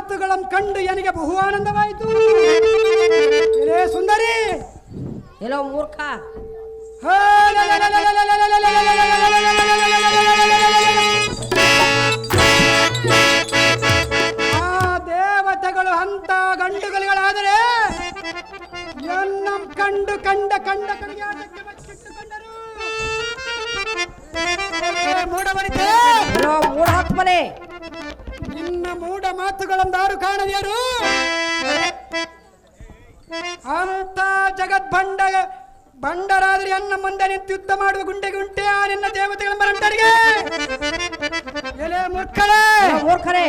ಮಾತುಗಳನ್ನು ಕಂಡು ನನಗೆ ಬಹು ಆನಂದವಾಯಿತು. ಸುಂದರಿ ಎಲ್ಲೋ ಮೂರ್ಖ, ಆ ದೇವತೆಗಳು ಅಂತ ಗಂಡುಗಳಾದರೆ ಎಲ್ಲ ಕಂಡು ಕಂಡ ಕಂಡ ಕಡಿಯಾಟಕ್ಕೆ ಬಚ್ಚಿಟ್ಟುಕೊಂಡರು. ಮೂಢಾತ್ಮನೆ, ನಿನ್ನ ಮೂಢ ಮಾತುಗಳಂದಾರು ಕಾಣದಿಯರು. ಅಂತ ಜಗದ್ಭಂಡ ಬಂಡರಾದ್ರೆ ಅನ್ನ ಮುಂದೆ ನಿಂತು ಯುದ್ಧ ಮಾಡುವ ಗುಂಡೆಗೆ ಉಂಟೆ ಆ ನಿನ್ನ ದೇವತೆಗಳ ಮರಂಟರಿಗೆ. ಎಲೆ ಮೂರ್ಖರೇ, ಮೂರ್ಖರೇ,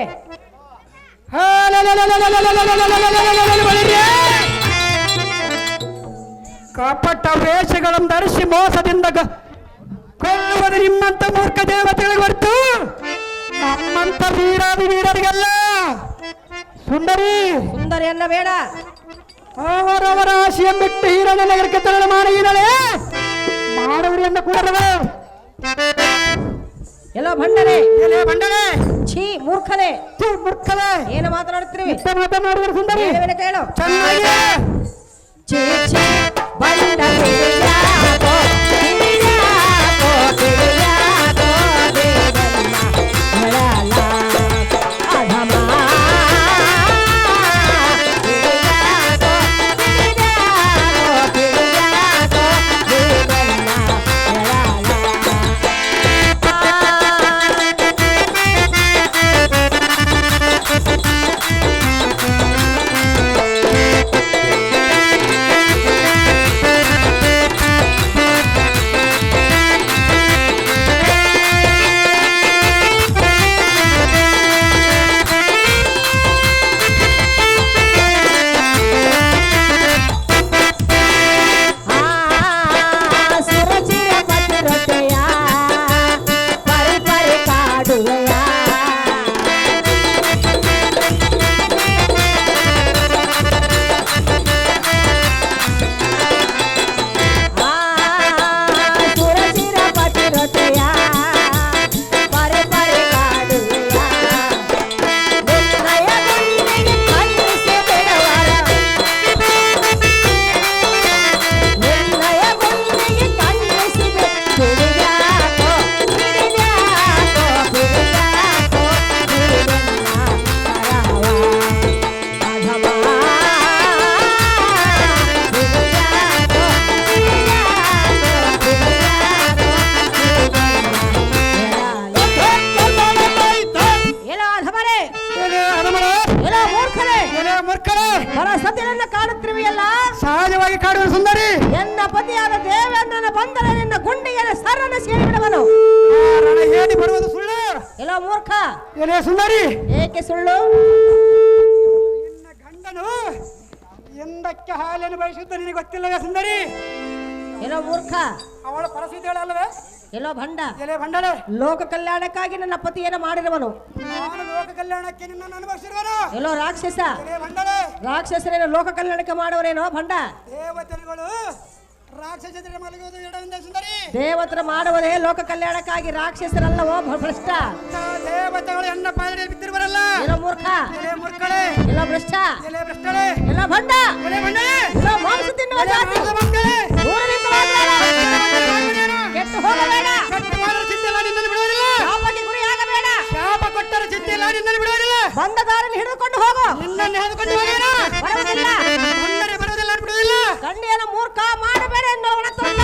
ಕಪಟ ವೇಷಗಳನ್ನು ಧರಿಸಿ ಮೋಸದಿಂದ ಕೊಲ್ಲುವುದು ನಿಮ್ಮಂತ ಮೂರ್ಖ ದೇವತೆಗಳಿಗೆ ಹೊರತು ನಮ್ಮಂತ ವೀರಾದಿ ವೀರರಿಗೆಲ್ಲ. ಸುಂದರಿ ಸುಂದರಿಯನ್ನ ಬೇಡ, ಅವರವರ ಆಶೆಯ ಬಿಟ್ಟು ಹೀರನ ನಗರಕ್ಕೆ ತರಲು ಮಾಡಿದಳೆ ಮಾಡುವರಿಯನ್ನ ಕೂಡಲೇ. ಎಲ್ಲೋ ಭಂಡನೆ, ಎಲೆ ಭಂಡನೆ, ಛೀ ಮೂರ್ಖನೆ, ಮೂರ್ಖನೆ, ಏನು ಮಾತನಾಡುತ್ತೀರಿ? ಮಾತನಾಡುವ ಸುಂದರಿ ಕೇಳು. ಚೆನ್ನಾಗಿ ಛೀ ಛೀ ಭಂಡನೆ ಯಾಕೋ ಯಾಕೋ ಯಾಕೋ ದೇವಮ್ಮ ಹೇಳಲ್ಲ ಅಧಮ ಕಾಣುತ್ತಿರುವೆಯಲ್ಲ, ಸಹಜವಾಗಿ ಕಾಡುವ ಸುಂದರಿ. ಎನ್ನ ಪತಿಯಾದ ದೇವೇಂದ್ರನ ಬಂದರೆ ನಿನ್ನ ಗುಂಡಿಗೆ ಸರನ ಸೇರಿಬಿಡುವನು. ಹೇಳಿ ಬರುವುದು ಸುಳ್ಳು. ಎಲ್ಲ ಮೂರ್ಖ, ಏನೇ ಸುಂದರಿ, ಏಕೆ ಸುಳ್ಳು? ನಿನ್ನ ಗಂಡನು ಎಂದಕ್ಕೆ ಹಾಲನ್ನು ಬಯಸುತ್ತ ನಿನಗೆ ಗೊತ್ತಿಲ್ಲವೇ ಸುಂದರಿ? ಎಲ್ಲೋ ಮೂರ್ಖ, ಅವಳ ಪರಿಸ್ಥಿತಿ ಅಲ್ಲವೇ? ಎಲ್ಲೋ ಭಂಡ, ಎಲೆ ಭಂಡನೆ, ಲೋಕ ಕಲ್ಯಾಣಕ್ಕಾಗಿ ನನ್ನ ಪತಿಯನ್ನು ಮಾಡಿರುವನು. ನಾನು ಲೋಕ ಕಲ್ಯಾಣಕ್ಕೆ ನಿನ್ನನ್ನು ಅನುಭವಿಸಿರುವನು. ಎಲ್ಲೋ ರಾಕ್ಷಸ, ಎಲೆ ಭಂಡನೆ, ರಾಕ್ಷಸರೇನು ಲೋಕ ಕಲ್ಯಾಣಕ್ಕೆ ಮಾಡುವರೇನೋ ಭಂಡ? ದೇವತೆಗಳು ರಾಕ್ಷಸರ ಮಲಗುವುದು ಎಡವಿಂದ ಸುಂದರಿ. ದೇವತರ ಮಾಡುವುದೇ ಲೋಕ ಕಲ್ಯಾಣಕ್ಕಾಗಿ, ರಾಕ್ಷಸರಲ್ಲವೋ ಭ್ರಷ್ಟ. ದೇವತೆಗಳು ಎನ್ನ ಪಾದದಲ್ಲಿ ಬಿದ್ದಿರುವರಲ್ಲ. ಎಲ್ಲೋ ಮೂರ್ಖ, ಎಲೆ ಮೂರ್ಖಳೆ, ಎಲ್ಲೋ ಭ್ರಷ್ಟ, ಎಲೆ ಭ್ರಷ್ಟಳೆ, ಎಲ್ಲೋ ಭಂಡ, ಎಲೆ ಭಂಡಳೆ, ಎಲ್ಲೋ ಮಾಂಸ ತಿನ್ನುವ ಜಾತಿ. ದೂರದಿಂದ ಮಾತಾಡ, ಕೆಟ್ಟು ಹೋಗಬೇಡ. ಶಾಪಕ್ಕೆ ಗುರಿಯಾಗಬೇಡ. ಶಾಪ ಕೊಟ್ಟರ ಚಿತ್ತೆಲ್ಲ ನಿನ್ನನ್ನು ಬಿಡುವುದಿಲ್ಲ. ಬಂದ ದಾರಿಯಲ್ಲಿ ಹಿಡಿದುಕೊಂಡು ಹೋಗು. ನಿನ್ನನ್ನು ಹಿಡಿದುಕೊಂಡು ಹೋಗೋಣ. ಬರುವುದಿಲ್ಲ, ಬಂದರೆ ಬರುವುದಿಲ್ಲ, ಬಿಡುವುದಿಲ್ಲ. ಗಂಡಿಯನ್ನು ಮೂರ್ಖ ಮಾಡಬೇಡ ಎಂದು ಉಣತಲ್ಲ.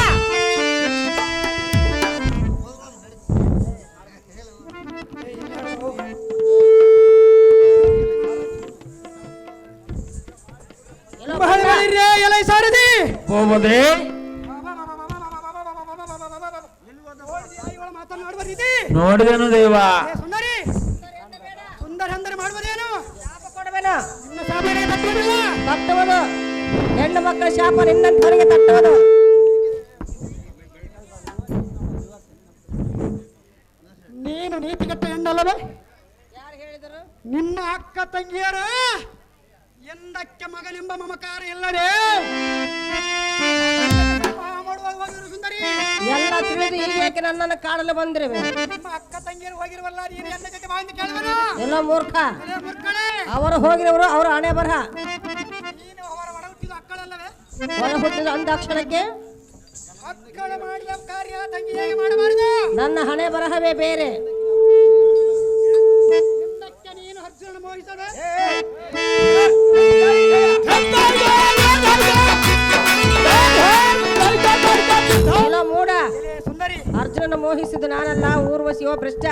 ಎಲೆ ಸಾರದಿ ಹೋಗದೆ ನೋಡಿದೆನು ದೇವ. ಸುಂದರಿ, ಸುಂದರ ಅಂದರೆ ಮಾಡುವುದೇನು? ಶಾಪ ಕೊಡಬೇನು. ನಿನ್ನ ಶಾಪನೇ ತಟ್ಟುವುದು ಹೆಣ್ಣು ಮಕ್ಕಳ ಶಾಪ ನಿನ್ನಂತವರಿಗೆ ತಟ್ಟುವುದು. ನೀನು ನೀತಿಗೆಟ್ಟ ಹೆಣ್ಣಲ್ಲವೇ? ಯಾರು ಹೇಳಿದರು? ನಿನ್ನ ಅಕ್ಕ ತಂಗಿಯರು ಎಂದಕ್ಕೆ ಮಗನೆಂಬ ಮಮಕಾರ ಇಲ್ಲದೆ ಮಾಡುವ ಸುಂದರಿ. ಎಲ್ಲ ತಿಳಿದು ಹೀಗೆ ನನ್ನನ್ನು ಕಾಣಲು ಬಂದಿರುವೆ. ನಿಮ್ಮ ಅಕ್ಕ ತಂಗಿಯರು ಹೋಗಿರುವಲ್ಲ, ನೀನು ಎಲ್ಲ ಜೊತೆ ಬಾ ಎಂದು ಕೇಳುವನ? ಎಲ್ಲ ಮೂರ್ಖ. ಅದೇ ಮುರ್ಕಳೆ. ಅವರು ಹೋಗಿರೋರು ಅವರ ಹಣೆ ಬರಹ. ನೀನು ಅವರ ಒಡ ಹುಟ್ಟಿದ ಅಕ್ಕಳಲ್ಲವೇ? ಒಳ ಹುಟ್ಟಿದ ಅಂದಾಕ್ಷಣಕ್ಕೆ ಅಕ್ಕಳ ಮಾಡಿದ ಕಾರ್ಯ ತಂಗಿ ಹೇಗೆ ಮಾಡಬಾರದು? ನನ್ನ ಹಣೆ ಬರಹವೇ ಬೇರೆ. ನಿನ್ನಕ್ಕೆ ನೀನು ಅರ್ಜುನನ ಮೋಹಿಸದೆ ಎಲ್ಲ ಮೂಡ. ಸುಂದರಿ, ಅರ್ಜುನನ ಮೋಹಿಸಿದ್ದು ನಾನಲ್ಲ, ಊರ್ವಶಿಯೋ ಭ್ರಷ್ಟ.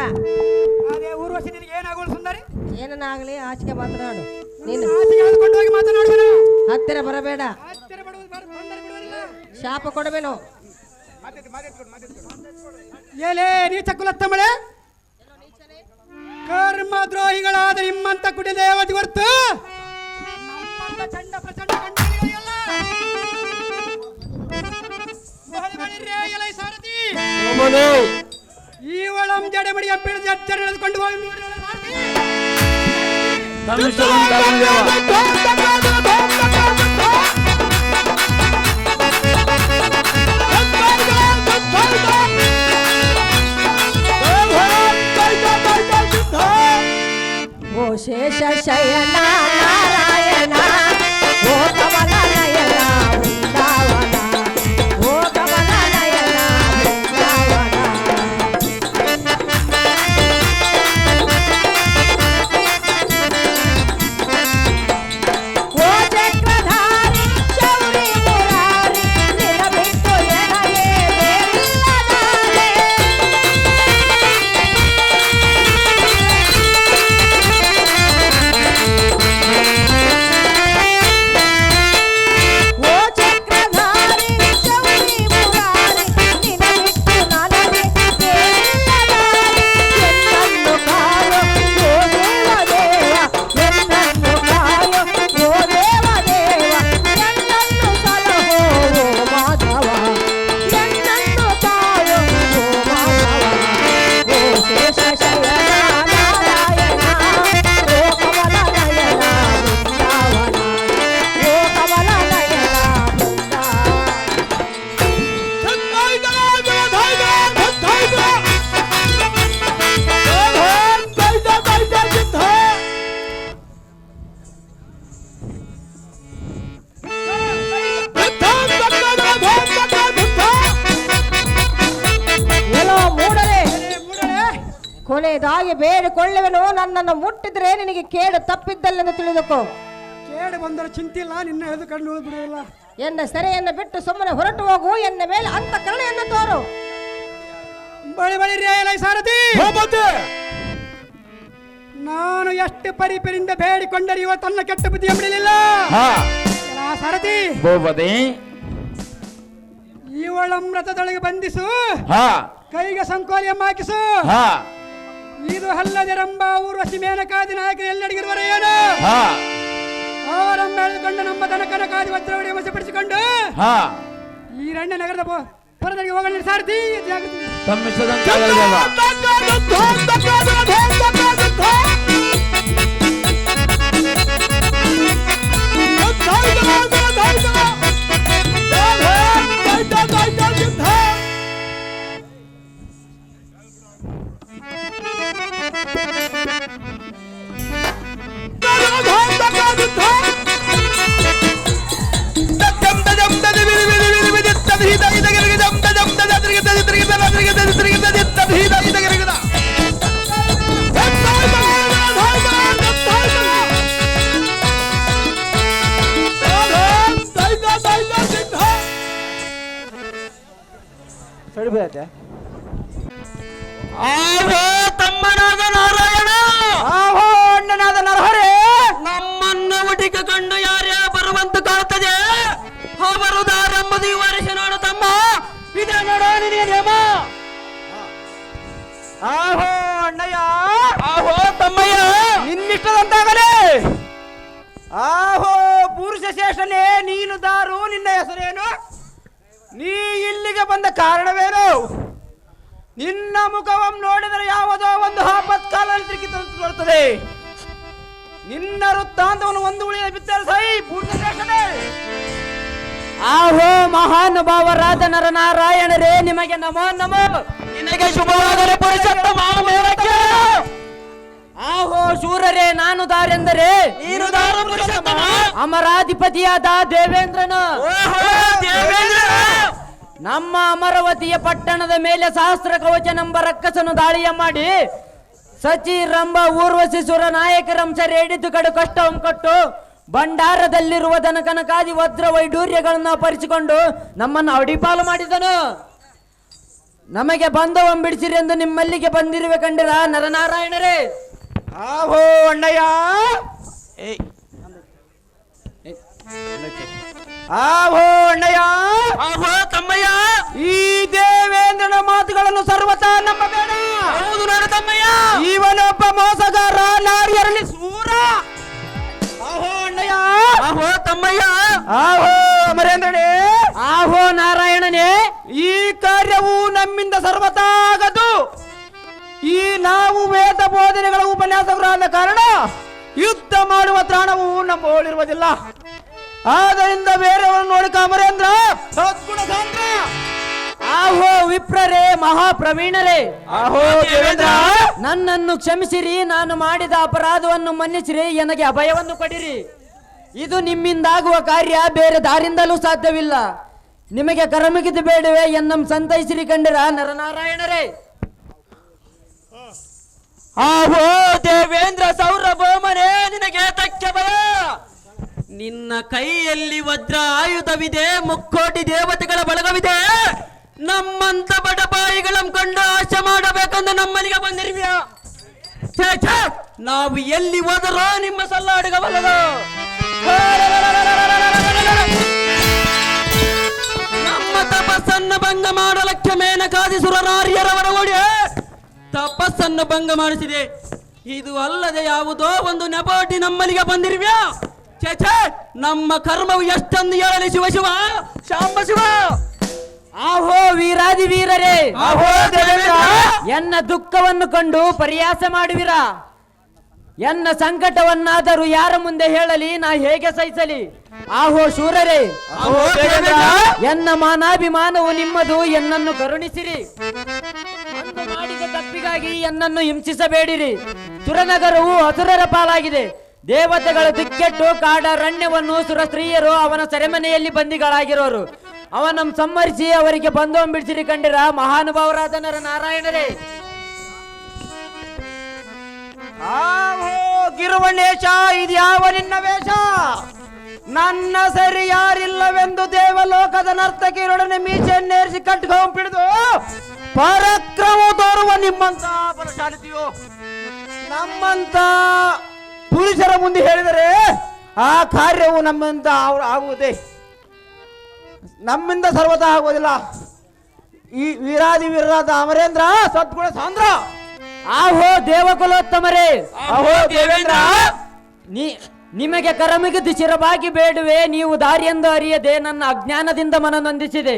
ಅದೇ ಊರ್ವಶಿ ನಿನಗೆ ಏನಾಗೋಳು ಸುಂದರಿ? ಏನನ್ನಾಗಲಿ ಆಚೆಗೆ ಮಾತನಾಡು. ನೀನು ಆಚೆಗೆ ಎಳೆದುಕೊಂಡು ಹೋಗಿ ಮಾತನಾಡುವನು. ಹತ್ತಿರ ಬರಬೇಡ, ಆಶ್ಚರ್ಯ ಪಡುವುದು ತೊಂದರೆ ಬಿಡುವುದಿಲ್ಲ. ಶಾಪ ಕೊಡಬೇನು. ಏಲೇ ನೀಚ ಕುಲತ್ತಮಳೆ, ಕರ್ಮ ದ್ರೋಹಿಗಳಾದ ನಿಮ್ಮಂತ ಕುಡಿ ದೇವತೆ ಹೊರತು ನಮ್ಮಂತ ಚಂಡ ಪ್ರಚಂಡ ಕಂಡರಿಗಳಿಗೆಲ್ಲ ಬಹಳ ಬಳಿರ್ರೆ ಎಲೈ ಸಾರಥಿ. ಈ ಒಳಂ ಜಡೆಮಡಿಯ ಪಿಡಿದು ಎಚ್ಚರ ಎಳೆದುಕೊಂಡು ಹೋಗಿ ನೋಡಿರಲ್ಲ ಸಾರಥಿ. ತಮ್ಮಿಷ್ಟದಂತಾಗಲಿ ದೇವ. ಓ ಶೇಷ ಶಯನ ನಾರಾಯಣ, ಓ ಕಮಲ ನಯನ ಬೃಂದಾವನ, ಓ ಕಮಲ ನಯನ ಬೃಂದಾವನ. ಓ ಚಕ್ರಧಾರಿ ಶೌರಿ ಮುರಾರಿ, ನಿನ್ನ ಬಿಟ್ಟು ಎನಗೆ ಬೇರಿಲ್ಲದಾರೆ. ಓ ಚಕ್ರಧಾರಿ ಶೌರಿ ಮುರಾರಿ, ನಿನ್ನ ಬಿಟ್ಟು ನನಗೆ ಬೇರಿಲ್ಲದಾರೆ. ಎನ್ನನ್ನು ಕಾಯೋ ಓ ದೇವದೇವ, ಎನ್ನನ್ನು ಕಾಯೋ ಓ ದೇವದೇವ, ಎನ್ನನ್ನು ಸಲಹೋ ಓ ಮಾಧವ, ಎನ್ನನ್ನು ಕಾಯೋ ಓ ಮಾಧವ. ಓ ಶೇಷ ಶಯನ ನಾರಾಯಣ, ಓ ಕಮಲ ನಯನ ಬೃಂದಾವನ, ಓ ಕಮಲ ನಯನ ಬೃಂದಾವನ. ಎಲ್ಲೋ ಮೂಡಲೇ, ಮೂಡಲೇ, ಕೊನೆಯದಾಗಿ ಬೇಡಿಕೊಳ್ಳುವೆನು, ನನ್ನನ್ನು ಮುಟ್ಟಿದ್ರೆ ನಿನಗೆ ಕೇಡು ತಪ್ಪಿದ್ದಲ್ಲೆಂದು ತಿಳಿದುಕೋ. ಕೇಡು ಬಂದರೆ ಚಿಂತಿಲ್ಲ, ನಿನ್ನ ಎಳೆದುಕೊಂಡು ಬಿಡುವುದಿಲ್ಲ. ಎನ್ನ ಸೆರೆಯನ್ನು ಬಿಟ್ಟು ಸುಮ್ಮನೆ ಹೊರಟು ಹೋಗು, ಎನ್ನ ಮೇಲೆ ಅಂತ ಕರುಣೆಯನ್ನು ತೋರು. ಬಳಿ ಬಳಿರ್ರೆ ಎಲೈ ಸಾರಥಿ. ನಾನು ಎಷ್ಟು ಪರಿಪರಿಂದ ಬೇಡಿಕೊಂಡರೆ ಇವತ್ತನ್ನ ಕೆಟ್ಟ ಬುದ್ಧಿ ಬಿಡಲಿಲ್ಲ. ಸಾರಥಿ, ಭೂಪತಿ, ಇವಳಮೃತದೊಳಗೆ ಬಂಧಿಸು, ಹಾ ಕೈಗೆ ಸಂಕೋಲಿಯಮ್ಮ ಹಾಕಿಸು. ಹಾ ಇದು ಅಲ್ಲದೆ ರಂಭ ಊರ್ವಶಿ ಮೇನಕಾದಿ ನಾಯಕರು ಎಲ್ಲೆಡೆಗಿರುವರ ಏನು? ಹಾ ಅವರನ್ನು ಎಳೆದುಕೊಂಡು ನಮ್ಮ ದನಕನ ಕಾದಿ ವಜ್ರವಡಿ ವಶಪಡಿಸಿಕೊಂಡು ಹಾ ಈ ರಣ್ಯ ನಗರದ ಪರದರಿಗೆ ಹೋಗಲಿ ಸಾರಥಿ. ತಮ್ಮಿಷ್ಟದಂತಾಗಲಿ ದೇವ. ಆಹೋ ತಮ್ಮನಾದ ನಾರಾಯಣ, ಆಹೋ ಅಣ್ಣನಾದ ನರಹರೇ, ನಮ್ಮನ್ನು ಒಟಿಕ ಕಂಡು ಯಾರೇ ಬರುವಂತ ಕಾಣುತ್ತದೆ. ಅವರು ದಾರಂಬುದು ವರ್ಷ ನೋಡು ತಮ್ಮ, ಇದೇ ನೋಡೋ ನಿನಗೆ ನೇಮ. ಆಹೋ ಅಣ್ಣಯ್ಯ, ಆಹೋ ತಮ್ಮಯ್ಯ, ನಿನ್ನಿಷ್ಟದಂತಾಗಲೇ. ಆಹೋ ಪುರುಷ ಶೇಷನೇ, ನೀನು ದಾರು, ನಿನ್ನ ಹೆಸರೇನು? ನೀ ಇಲ್ಲಿಗೆ ಬಂದ ಕಾರಣವೇನು? ನಿನ್ನ ಮುಖವನ್ನು ನೋಡಿದರೆ ಯಾವುದೋ ಒಂದು ಆಪತ್ಕಾಲದಲ್ಲಿ ತಿರುಗಿತೊಡುತ್ತದೆ. ನಿನ್ನ ವೃತ್ತಾಂತವನ್ನು ಒಂದು ಉಳಿಯ ಬಿತ್ತರಿಸೈ ಪುರುಷ ಶೇಷನೇ. ಆಹೋ ಮಹಾನುಭಾವರಾದ ನರನಾರಾಯಣರೇ ನಿಮಗೆ ನಮೋ ನಮೋ. ನಿನಗೆ ಶುಭವಾಗಲಿ ಪುರುಷೋತ್ತಮ ಮೇಲಕ್ಕೆ. ಆಹೋ ಶೂರರೇ, ನಾನು ದಾರೆಂದರೆ ನೀನು ದಾರ ಪುರುಷೋತ್ತಮ. ಅಮರಾಧಿಪತಿಯಾದ ದೇವೇಂದ್ರನು. ನಮ್ಮ ಅಮರಾವತಿಯ ಪಟ್ಟಣದ ಮೇಲೆ ಸಹಸ್ರ ಕವಚನೆಂಬ ರಕ್ಕಸನು ದಾಳಿಯ ಮಾಡಿ ಸಚಿ ರಂಭ ಊರ್ವಶಿ ಸುರ ನಾಯಕರಂಶರೆ ಹಿಡಿದು ಕಡು ಕಷ್ಟವನ್ನು ಕೊಟ್ಟು ಭಂಡಾರದಲ್ಲಿರುವ ದನಕನಕಾದಿ ವಜ್ರ ವೈಡೂರ್ಯಗಳನ್ನು ಅಪರಿಸಿಕೊಂಡು ನಮ್ಮನ್ನು ಅಡಿಪಾಲು ಮಾಡಿದನು. ನಮಗೆ ಬಂಧವಂ ಬಿಡಿಸಿರಿ ಎಂದು ನಿಮ್ಮಲ್ಲಿಗೆ ಬಂದಿರುವೆ ಕಂಡಿರ ನರನಾರಾಯಣರೇ. ಆಹೋ ಅಣ್ಣಯ್ಯ, ಆಹೋ ಅಣ್ಣಯ್ಯ, ಆಹೋ ತಮ್ಮಯ್ಯ, ಈ ದೇವೇಂದ್ರನ ಮಾತುಗಳನ್ನು ಸರ್ವತಾ ನಂಬಬೇಡ. ಹೌದು ನೋಡು ತಮ್ಮಯ್ಯ, ಇವನೊಬ್ಬ ಮೋಸಗಾರ, ನಾರಿಯರಲ್ಲಿ ಸೂರ. ಆಹೋ ಅಣ್ಣಯ್ಯ, ಆಹೋ ತಮ್ಮಯ್ಯ, ಆಹೋ ಅಮರೇಂದ್ರನೇ, ಆಹೋ ನಾರಾಯಣನೇ. ಈ ಕಾರ್ಯವು ನಮ್ಮಿಂದ ಸರ್ವತಾ ಆಗದು. ಈ ನಾವು ವೇದ ಬೋಧನೆಗಳ ಉಪನ್ಯಾಸಕರಾದ ಕಾರಣ ಯುದ್ಧ ಮಾಡುವ ತ್ರಾಣವು ನಮ್ಮಲ್ಲಿರುವುದಿಲ್ಲ. ಆದ್ದರಿಂದ ಬೇರೆಯವರು ನೋಡಿಕ ಅಮರೇಂದ್ರ ಸದ್ಗುಣ ಸಾಂದ್ರ. ಆಹೋ ವಿಪ್ರರೇ, ಮಹಾಪ್ರವೀಣರೇ, ಆಹೋ ದೇವೇಂದ್ರ, ನನ್ನನ್ನು ಕ್ಷಮಿಸಿರಿ. ನಾನು ಮಾಡಿದ ಅಪರಾಧವನ್ನು ಮನ್ನಿಸಿರಿ. ನನಗೆ ಅಭಯವನ್ನು ಕೊಡಿರಿ. ಇದು ನಿಮ್ಮಿಂದಾಗುವ ಕಾರ್ಯ, ಬೇರೆ ದಾರಿಂದಲೂ ಸಾಧ್ಯವಿಲ್ಲ. ನಿಮಗೆ ಕರಮುಗಿದು ಬೇಡವೆ ಎನ್ನಂ ಸಂತೈಸಿರಿ ಕಂಡಿರ ನರನಾರಾಯಣರೇ. ಆಹೋ ದೇವೇಂದ್ರ ಸೌರಭೌಮನೇ, ನಿನಗೆ ತಕ್ಕ ಬಲ. ನಿನ್ನ ಕೈಯಲ್ಲಿ ವಜ್ರ ಆಯುಧವಿದೆ, ಮುಕ್ಕೋಟಿ ದೇವತೆಗಳ ಬಳಗವಿದೆ. ನಮ್ಮಂತ ಬಡಪಾಯಿಗಳನ್ನು ಕಂಡು ಆಶೆ ಮಾಡಬೇಕೆಂದು ನಮ್ಮನಿಗೆ ಬಂದಿರುವ್ಯಾ? ನಾವು ಎಲ್ಲಿ ಹೋದರೋ ನಿಮ್ಮ ಸಲ್ಲಾಡುಗವಲ್ಲದು. ನಮ್ಮ ತಪಸ್ಸನ್ನು ಭಂಗ ಮಾಡಲಕ್ಕೆ ಮೇನಕಾದಿ ಸುರನಾರ್ಯರವರ ಒಡೆ ತಪಸ್ಸನ್ನು ಭಂಗ ಮಾಡಿಸಿದೆ. ಇದು ಅಲ್ಲದೆ ಯಾವುದೋ ಒಂದು ನೆಪೋಟಿ ನಮ್ಮಲ್ಲಿಗೆ ಬಂದಿರುವ್ಯಾ? ಛೇ, ನಮ್ಮ ಕರ್ಮವು ಎಷ್ಟೊಂದು ಹೇಳಲಿ ಶಿವ ಶಿವ ಶಾಂಬ ಶಿವ. ಆಹೋ ವೀರಾದಿ ವೀರರೇ, ಆಹೋ ದೇವೇಂದ್ರ, ಎನ್ನ ದುಃಖವನ್ನು ಕಂಡು ಪರಿಹಾಸ ಮಾಡುವಿರಾ? ಎನ್ನ ಸಂಕಟವನ್ನಾದರೂ ಯಾರ ಮುಂದೆ ಹೇಳಲಿ? ನಾ ಹೇಗೆ ಸಹಿಸಲಿ? ಆಹೋ ಶೂರರೇ, ಆಹೋ ದೇವೇಂದ್ರ, ಎನ್ನ ಮಾನಾಭಿಮಾನವು ನಿಮ್ಮದು. ಎನ್ನನ್ನು ಕರುಣಿಸಿರಿ. ಅಂದು ಮಾಡಿದ ತಪ್ಪಿಗಾಗಿ ಎನ್ನನ್ನು ಹಿಂಸಿಸಬೇಡಿರಿ. ಸುರನಗರವು ಅಸುರರ ಪಾಲಾಗಿದೆ. ದೇವತೆಗಳ ದಿಕ್ಕೆಟ್ಟು ಕಾಡರಣ್ಯವನ್ನು ಸುರ ಸ್ತ್ರೀಯರು ಅವನ ಸೆರೆಮನೆಯಲ್ಲಿ ಬಂದಿಗಳಾಗಿರೋರು. ಅವನನ್ನು ಸಂಹರಿಸಿ ಅವರಿಗೆ ಬಂಧುವನ್ನು ಬಿಡಿಸಿರಿ ಕಂಡಿರ ಮಹಾನುಭಾವರಾದ ನರನಾರಾಯಣರೇ. ಆಹೋ ಗಿರುವಣೇಶ, ಇದು ಯಾವ ನಿನ್ನ ವೇಷ? ನನ್ನ ಸರಿ ಯಾರಿಲ್ಲವೆಂದು ದೇವಲೋಕದ ನರ್ತಕಿಯರೊಡನೆ ಮೀಸೆನ್ನೇರಿಸಿ ಕಟ್ಕೊಂಡು ಹಿಡಿದು ಪರಾಕ್ರಮ ತೋರುವ ನಿಮ್ಮಂತ ಬಲಶಾಲಿತಿಯೋ ನಮ್ಮಂತ ಪುರುಷರ ಮುಂದೆ ಹೇಳಿದರೆ ಆ ಕಾರ್ಯವು ನಮ್ಮಿಂದ ಆಗುವುದೇ? ನಮ್ಮಿಂದ ಸರ್ವತಾ ಆಗುವುದಿಲ್ಲ. ಈ ವೀರಾದಿ ವೀರರಾದ ಅಮರೇಂದ್ರ ಸದ್ಗುಣ ಸಾಂದ್ರ. ಆಹೋ ದೇವಕುಲೋತ್ತಮರೇ, ಆಹೋ ದೇವೇಂದ್ರ, ನಿಮಗೆ ಕರಮಿಗಿದ್ದು ಶಿರವಾಗಿ ಬೇಡುವೆ. ನೀವು ದಾರಿಯೆಂದು ಅರಿಯದೆ ನನ್ನ ಅಜ್ಞಾನದಿಂದ ಮನನೊಂದಿಸಿದೆ.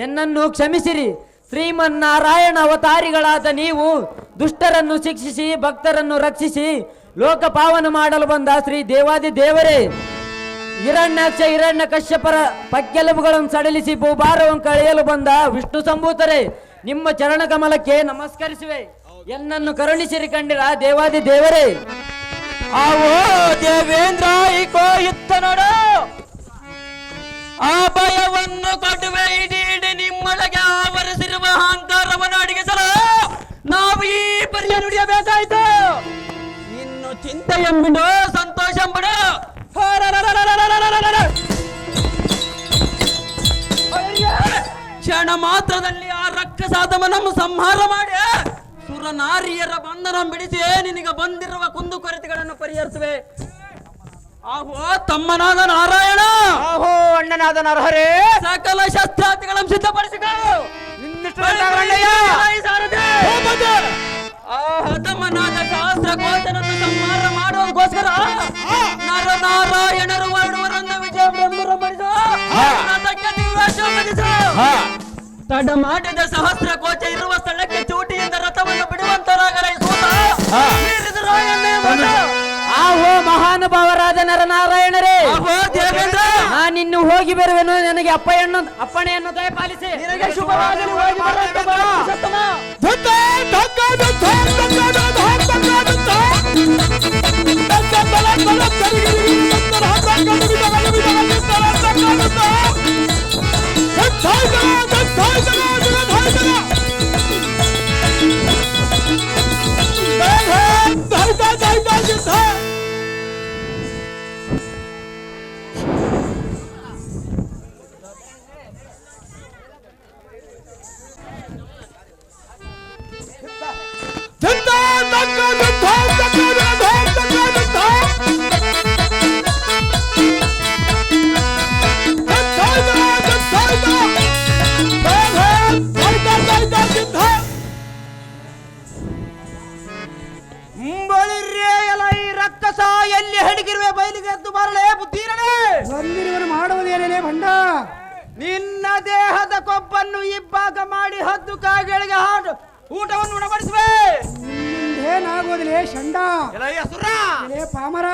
ಎನ್ನನ್ನು ಕ್ಷಮಿಸಿರಿ. ಶ್ರೀಮನ್ನಾರಾಯಣ ಅವತಾರಿಗಳಾದ ನೀವು ದುಷ್ಟರನ್ನು ಶಿಕ್ಷಿಸಿ ಭಕ್ತರನ್ನು ರಕ್ಷಿಸಿ ಲೋಕ ಪಾವನ ಮಾಡಲು ಬಂದ ಶ್ರೀ ದೇವಾದಿ ದೇವರೇ. ಹಿರಣ್ಯಾಕ್ಷ ಹಿರಣ್ಯ ಕಶ್ಯಪರ ಪಕ್ಕೆಲುಬುಗಳನ್ನು ಸಡಿಲಿಸಿ ಭೂಭಾರವನ್ನು ಕಳೆಯಲು ಬಂದ ವಿಷ್ಣು ಸಂಭೂತರೇ, ನಿಮ್ಮ ಚರಣ ಕಮಲಕ್ಕೆ ನಮಸ್ಕರಿಸುವೆ. ಎನ್ನನ್ನು ಕರುಣಿಸಿರಿ ಕಂಡಿರ ದೇವಾದಿ ದೇವರೇ. ಆವೋ ದೇವೇಂದ್ರ ಈಕೋ ಇತ್ತ ನೋಡು. ಆ ಭಯವನ್ನು ಕಡುವೆ ಇಡೀ ನಿಮ್ಮೊಳಗೆ ಆವರಿಸಿರುವ ಅಹಂಕಾರವನ್ನು ಅಡಗಿಸಲು ನಾವು ಈ ಪರಿಯ ನುಡಿಯಬೇಕಾಯ್ತು. ಇನ್ನು ಚಿಂತೆ ಎಂಬಿಡು, ಸಂತೋಷ ಎಂಬಿಡು. ಕ್ಷಣ ಮಾತ್ರದಲ್ಲಿ ಆ ರಕ್ಕಸಾದವನನ್ನು ಸಂಹಾರ ಮಾಡಿ ಸುರನಾರಿಯರ ಬಂಧನ ಬಿಡಿಸಿ ನಿನಗೆ ಬಂದಿರುವ ಕುಂದುಕೊರತೆಗಳನ್ನು ಪರಿಹರಿಸುವೆ. ಆಹೋ ತಮ್ಮನಾದ ನಾರಾಯಣ, ಆಹೋ ಅಣ್ಣನಾದ ನರಹರೇ, ಸಕಲ ಶಸ್ತ್ರಾಸ್ತ್ರಗಳನ್ನು ಸಿದ್ಧಪಡಿಸಿಕೊಳ್ಳು. ತಮ್ಮನಾದ ಶಾಸ್ತ್ರ ಗೋಚರನ್ನು ಸಂಹಾರ ಮಾಡುವುದಕ್ಕೋಸ್ಕರ ನರನಾರಾಯಣರು ಮಾಡುವರನ್ನು ವಿಜಯ ಬ್ರಹ್ಮರಮಣಿಸು. ತಡ ಮಾಡಿದ ಸಹಸ್ರ ಕೋಚ ಇರುವ ಸ್ಥಳಕ್ಕೆ ಚೂಟಿಯಿಂದ ರಥವನ್ನು ಬಿಡುವಂತರಾಗಲೇ ಸೂತ. ಆಹೋ ಮಹಾನುಭಾವರಾದ ನರನಾರಾಯಣರೇ, ಆಹೋ ದೇವೇಂದ್ರ, ನಾನಿನ್ನು ಹೋಗಿ ಬರುವೆನು. ನನಗೆ ಅಪ್ಪಣೆಯನ್ನು ದಯಪಾಲಿಸಿ. ನಿನಗೆ ಶುಭವಾಗಲಿ, ಹೋಗಿ ಬರುವಂತೆ ಬಾ. ಯುದ್ಧ ತಗ್ಗದು ರಕ್ಕಸ ಎಲ್ಲಿ ಹಡಗಿರುವೆ ಬಯಲಿಗೆ ಎದ್ದು ಬರಲೇ ಬುದ್ಧಿರನೇ. ಬಂದಿರುವನು ಮಾಡುವುದೇನೇ ಭಂಡ? ನಿನ್ನ ದೇಹದ ಕೊಬ್ಬನ್ನು ಇಬ್ಬಾಗ ಮಾಡಿ ಹದ್ದು ಕಾಗೆಗಳಿಗೆ ಊಟವನ್ನು ಉಣಬಡಿಸುವೆ. ಏನಾಗೋದಿಲ್ಲ ಷಂಡ, ಪಾಮರ.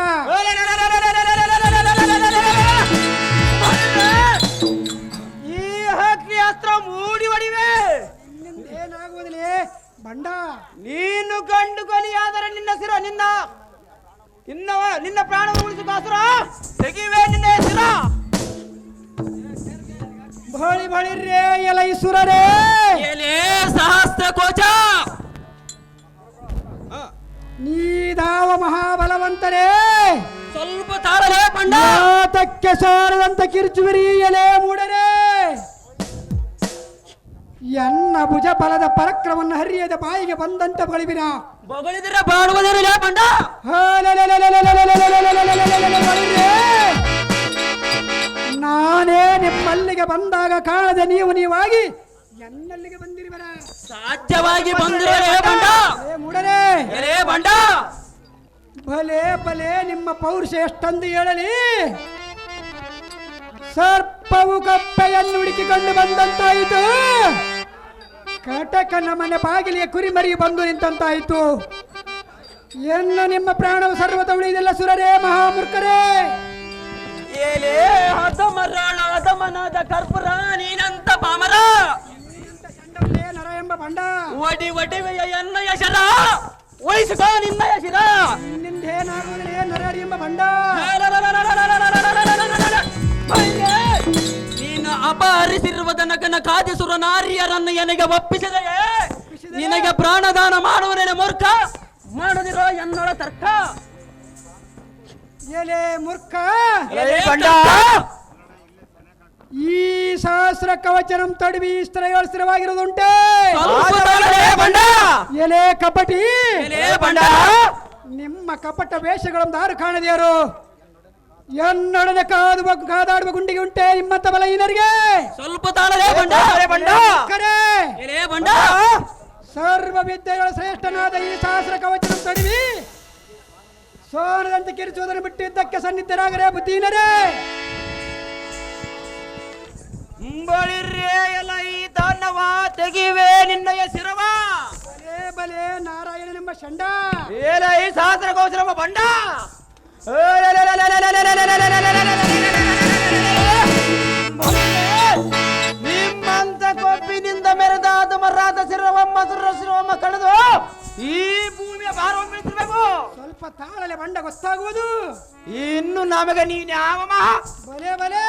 ಈ ಹಕ್ಕಿ ಅಸ್ತ್ರ ಮೂಡಿ ಹೊಡಿವೆ. ಏನಾಗುವುದಿಲ್ಲ ಬಂಡ. ನೀನು ಗಂಡು ಕೊಲಿಯಾದರೆ ನಿನ್ನ ಸಿರ ನಿನ್ನ ಪ್ರಾಣವನ್ನು ಉಳಿಸಿದ ತೆಗಿವೆ ನಿನ್ನ ಹೆಸರ. ಬಳಿರೇ ಎಲ ಇಸುರರೇ, ಸಹಸ್ರ ಕೋಚ ನೀದಾವ ಮಹಾಬಲವಂತರೇ, ಸ್ವಲ್ಪ ತಾಳಲೇ ಬಂಡ. ಮಾತಕ್ಕೆ ಸಾರದಂತ ಕಿರ್ಚುವಿರಿ ಎಲೆ ಮೂಡರೇ. ಎನ್ನ ಭುಜ ಬಲದ ಪರಕ್ರಮವನ್ನು ಹರಿಯದ ಬಾಯಿಗೆ ಬಂದಂತ ಬಳಿವಿನ ಬಗಳಿದ್ರೆ ಬಾಡುವುದಿರಲೇ ಬಂಡ. ನಾನೇ ನಿಮ್ಮಲ್ಲಿಗೆ ಬಂದಾಗ ಕಾಣದೆ ನೀವಾಗಿ ಎನ್ನಲ್ಲಿಗೆ ಬಂದಿರುವರ. ಸಾಧ್ಯವಾಗಿ ಬಂದಿರಲೇ ಬಂಡ. ಮೂಡರೇ ಬಂಡ. ಭಲೆ ಭಲೆ ನಿಮ್ಮ ಪೌರುಷ ಎಷ್ಟಂದು ಹೇಳಲಿ. ಸರ್ಪವು ಕಪ್ಪೆಯನ್ನು ಹುಡುಕಿಕೊಂಡು ಬಂದಂತಾಯಿತು, ಕಟಕನ ಮನೆ ಬಾಗಿಲಿಗೆ ಕುರಿಮರಿ ಬಂದು ನಿಂತಂತಾಯಿತು. ಎನ್ನ ನಿಮ್ಮ ಪ್ರಾಣವು ಸರ್ವತ ಉಳಿದಿಲ್ಲ ಸುರರೇ, ಮಹಾಮೂರ್ಖರೇ. ಅದಮನಾದ ಕರ್ಪುರ ನೀನಂತ ಪಾಮರ, ನರ ಎಂಬ ಬಂಡ. ಒಡಿವೆಯ ಎನ್ನ ಯಶರ ಉಳಿಸಿಕೋ ನಿನ್ನ ಯಶರ. ನಿಂದೇನಾಗುವುದಿಲ್ಲ ನರ ಎಂಬ ಬಂಡ. ನೀನು ಅಪಹರಿಸಿರುವ ತನಕನ ಕಾದಿಸುರ ನಾರಿಯರನ್ನು ನನಗೆ ಒಪ್ಪಿಸಿದೆಯೇ? ನಿನಗೆ ಪ್ರಾಣದಾನ ಮಾಡುವನೇನೆ ಮೂರ್ಖ, ಮಾಡದಿರೋ ಎನ್ನೊಳ ತರ್ಕ. ಎಲೆ ಮೂರ್ಖ, ಈ ಸಹಸ್ರ ಕವಚನಂ ತಡವಿ ಸ್ಥಿರವಾಗಿರುವುದುಂಟೆ. ಎಲೆ ಕಪಟಿ, ನಿಮ್ಮ ಕಪಟ ವೇಷಗಳನ್ನು ದಾರು ಕಾಣದಿಯರು. ಎನ್ನೊಡನೆ ಕಾದಾಡುವ ಗುಂಡಿಗೆ ಉಂಟೆ ನಿಮ್ಮಂತ ಬಲಹೀನರಿಗೆ. ಸ್ವಲ್ಪ ತಾಳಲೇ ಬಂಡ. ಸರ್ವ ವಿದ್ಯೆಗಳ ಶ್ರೇಷ್ಠನಾದ ಈ ಸಹಸ್ರ ಕವಚನಂ ತಡವಿ ಸೋನದಂತೆ ಕಿರಿಸುವುದನ್ನು ಬಿಟ್ಟಿದ್ದಕ್ಕೆ ಸನ್ನಿಧರಾಗರೇ ಬುದ್ಧೀನರೇ. ಬಳಿರೇ ಎಲ್ಲ ಈ ದಾನವ ತೆಗಿವೆ ನಿನ್ನಯ ಶಿರವ. ಬಲೆ ಬಲೆ ನಾರಾಯಣನೆಂಬ ಷಂಡ, ಏಲ ಈ ಸಹಸ್ರ ಕೌಶಲವ ಬಂಡ. ನಿಮ್ಮಂತ ಕೊಬ್ಬಿನಿಂದ ಮೆರೆದಾದ ಮರಾದ ಶಿರವಮ್ಮ ಶಿರವಮ್ಮ ಕಳೆದು ಈ ಭೂಮಿಯ ಭಾರವನ್ನು ಬೀಳ್ತಿರ್ಬೇಕು. ಸ್ವಲ್ಪ ತಾಳಲೆ ಬಂಡ ಗೊತ್ತಾಗುವುದು. ಇನ್ನು ನಮಗೆ ನೀನ್ ಯಾವ ಮಹಾ ಬಲೆ ಬಲೆ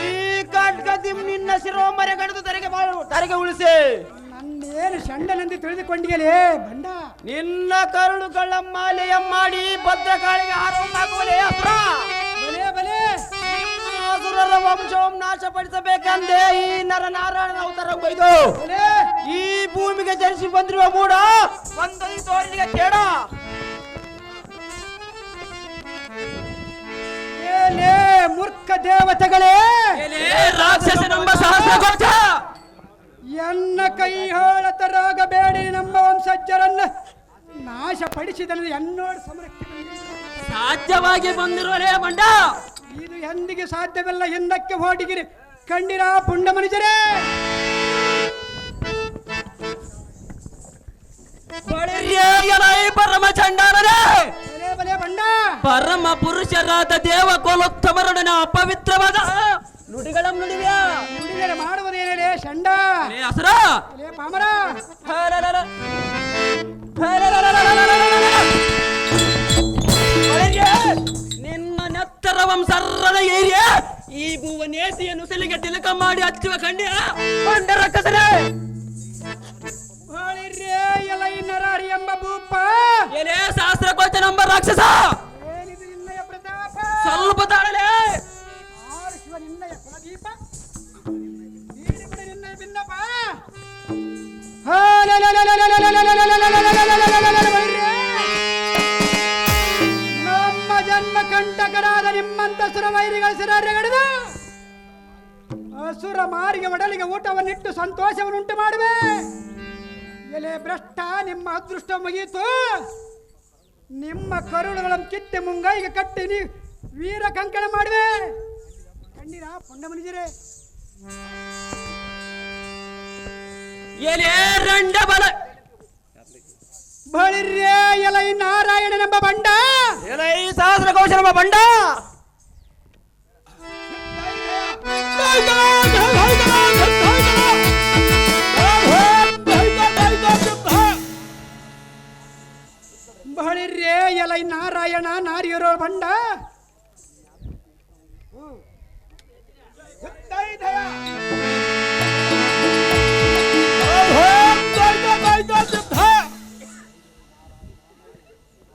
ಈ ಕಡ್ಗದಿ ನಿನ್ನ ಶಿರೋಮರೆ ಕಡಿದು ತರಿಗೆ ಉಳಿಸಿ. ನನ್ನೇನು ಷಂಡನೆಂದು ತಿಳಿದುಕೊಂಡಿಯಲೇ ಬಂಡ. ನಿನ್ನ ಕರುಳುಗಳ ಮಾಲೆಯ ಮಾಡಿ ಭದ್ರಕಾಳಿಗೆ ಹಾರವನ್ನಾಗುವಲೇ ಅಸುರ. ಬಲೆ ಬಲೆ ಅಸುರರ ವಂಶವನ್ನು ನಾಶಪಡಿಸಬೇಕಂದೇ ಈ ನರನಾರಾಯಣ ಅವತಾರ ಕೊಯ್ದು ಬಲೆ ಈ ಭೂಮಿಗೆ ಜನಿಸಿ ಬಂದಿರುವ ಮೂಡ ಒಂದೊಂದು ತೋರಿನಿಗೆ ಕೇಡ. ಏಲೇ ಮೂರ್ಖ ದೇವತೆಗಳೇ, ರಾಕ್ಷಸನೆಂಬ ಸಹಸ್ರ ಕೋಚ, ಎನ್ನ ಕೈ ಹಾಳತರಾಗಬೇಡಿ. ನಮ್ಮ ವಂಶಜರನ್ನ ನಾಶಪಡಿಸಿದ ಎನ್ನೋಡು ಸಮರಕ್ಕೆ ಸಾಧ್ಯವಾಗಿ ಬಂದಿರುವರೇ ಬಂಡ. ಇದು ಎಂದಿಗೆ ಸಾಧ್ಯವಿಲ್ಲ. ಹಿಂದಕ್ಕೆ ಹೋಡಿಗಿರಿ ಕಂಡಿರಾ ಪುಂಡ ಮನುಜರೇ. ಪರಮ ಚಂಡಾಲನೇ, ಬಲೆ ಬಲೆ ಬಂಡ ಪರಮ ಪುರುಷರಾದ ದೇವ ಕೋಲೋತ್ತಮರೊಡನೆ ಅಪವಿತ್ರವಾದ ನುಡಿಗಳಂ ನುಡಿವ್ಯಾ. ನುಡಿದರೆ ಮಾಡುವುದೇನೇ ಶಂಡ ಹಸರ ಲೇ ಪಾಮರ. ನಿನ್ನ ನೆತ್ತರವಂ ಸರ್ರದ ಏರಿಯ ಈ ಭುವನೇತಿಯನ್ನು ಸಲಿಗೆ ತಿಲಕ ಮಾಡಿ ಹಚ್ಚುವ ಖಂಡ್ಯ ಬಂಡರ ಕಸರೆ ಬಳಿರ್ಯೇ ಎಲೈ ನರಾರಿ ಎಂಬ ಭೂಪ. ಏನೇ ಶಾಸ್ತ್ರಕೋಚ ನಂಬ ರಾಕ್ಷಸ, ಏನಿದು ನಿನ್ನಯ ಪ್ರತಾಪ. ಸ್ವಲ್ಪ ತಾಳಲೆ ಆರಿಸುವ ನಿನ್ನಯ ಕುಲದೀಪ, ನೀಡಿಬಿಡ ನಿನ್ನಯ ಭಿನ್ನಪ. ನಮ್ಮ ಜನ್ಮ ಕಂಟಕರಾದ ನಿಮ್ಮಂತ ಸುರವೈರಿಗಳ ಸಿರಾರೆಗಡೆದು ಅಸುರ ಮಾರಿಗೆ ಒಡಲಿಗೆ ಊಟವನ್ನಿಟ್ಟು ಸಂತೋಷವನ್ನುಂಟು ಮಾಡುವೆ. ಎಲೆ ಭ್ರಷ್ಟ, ನಿಮ್ಮ ಅದೃಷ್ಟ ಮುಗಿಯಿತು. ನಿಮ್ಮ ಕರುಳುಗಳನ್ನು ಕಿತ್ತೆ ಮುಂಗೈಗೆ ಕಟ್ಟಿ ನೀವು ವೀರ ಕಂಕಣ ಮಾಡುವೆ. ಕಂಡಿರಾ ಪುಂಡ ಮನುಜರೇ? ಏನೇ ರಂಡ ಬಲ ಬಳಿರ್ಯೇ ಎಲೈ ನಾರಾಯಣನೆಂಬ ಬಂಡ. ಎಲೈ ಸಹಸ್ರಕೋಶ ನಮ್ಮ ಬಂಡ. ಬಳಿರ್ಯೇ ಎಲೈ ನಾರಾಯಣ ನಾರಿಯರೋ ಬಂಡ.